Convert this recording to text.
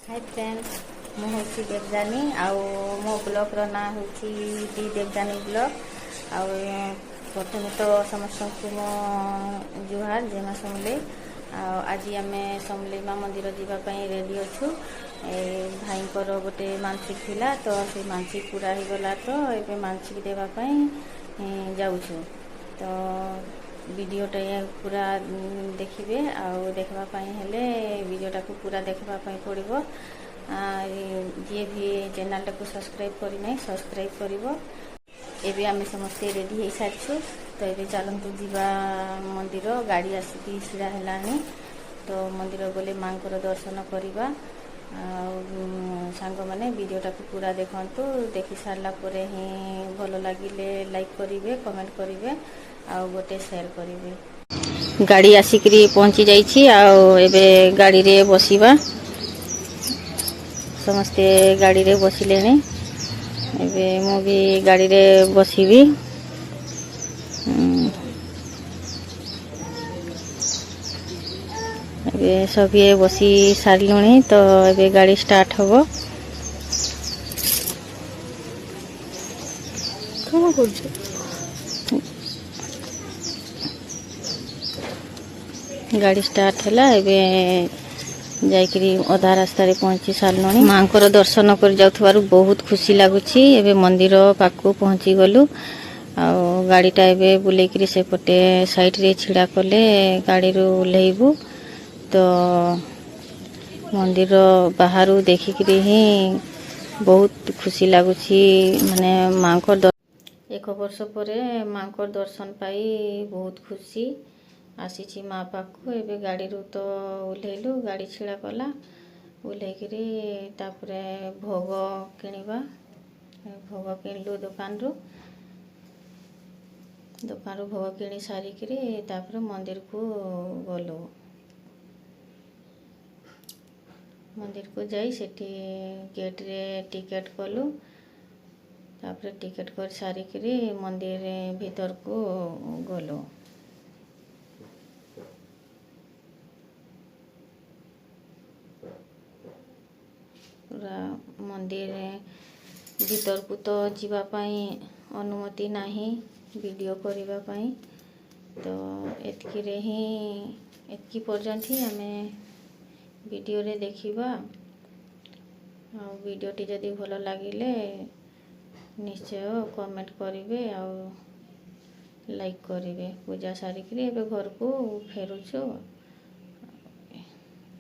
Hi friends मुझे देवजानी आउ मो ब्लॉग ना हूँ डी देवजानी ब्लॉग आउ प्रथम तो समस्त को मो जुहार जेमा समले आज आम समले माँ मंदिर जावाई रेडी अच्छु भाई गोटे मानसिक थिला तो से मानसिक पूरा हो गला तो ये मानसिक देवाई जाऊँ तो वीडियोटा पूरा देखिए आउ देखापी हेले वीडियोटा को पूरा देखापी पड़ो जी भी चैनल टाक सब्सक्राइब करना सब्सक्राइब कर आम समस्ते रेडी हो सारी तो ये चलतु जीवा मंदिर गाड़ी आसिक छड़ा है तो मंदिर गले माँ को दर्शन करवा सांग मैंने वीडियोटा को पूरा देखु देखी सारा ही भल लगे लाइक करेंगे कमेंट करेंगे आ गोटे शेयर करेंगे। गाड़ी आसिक पहुँची जाइए गाड़ी रे बसवा समस्ते गाड़ी रे बसिले मु भी गाड़ी रे बसबी सभी बसी सारे तो ये गाड़ी स्टार्ट हम कौन कर गाड़ी स्टार्ट है जाकरी अधा रास्ता पहुँची सारे माँ को दर्शन कर जाऊँ बहुत खुशी लगुच मंदिर पाखु पहुँची गलु गाड़ीटा एवं बुले सेपटे साइड रे छिड़ा कले गाड़ी ओह्लैबू तो मंदिर बाहर देखिक ही बहुत खुशी लगुच माने माँ को एक वर्ष पर माँ को दर्शन पाई बहुत खुशी आसी माँ पाखु एवं गाड़ी तो ओह्लैलु गाड़ी छिड़ा कला ओह्लैकरी तापरे भोग किणवा भोग किणलु दुकान रू भोग किणी सारिकी तापर मंदिर को गलु मंदिर को जाई सेठी गेट रे टिकेट कलु तापर टिकेट कर सारिकी मंदिर भीतर को गलु पूरा मंदिर भीतर को तो जीवापाई अनुमति नहीं वीडियो करने पाई तो एतकी ही एतकी पर्यंत ही आम वीडियो रे देखिबा वीडियोटी जदि भल लगिले निश्चय कमेंट करेंगे लाइक करेंगे पूजा सारिकी घर को फेरुछु।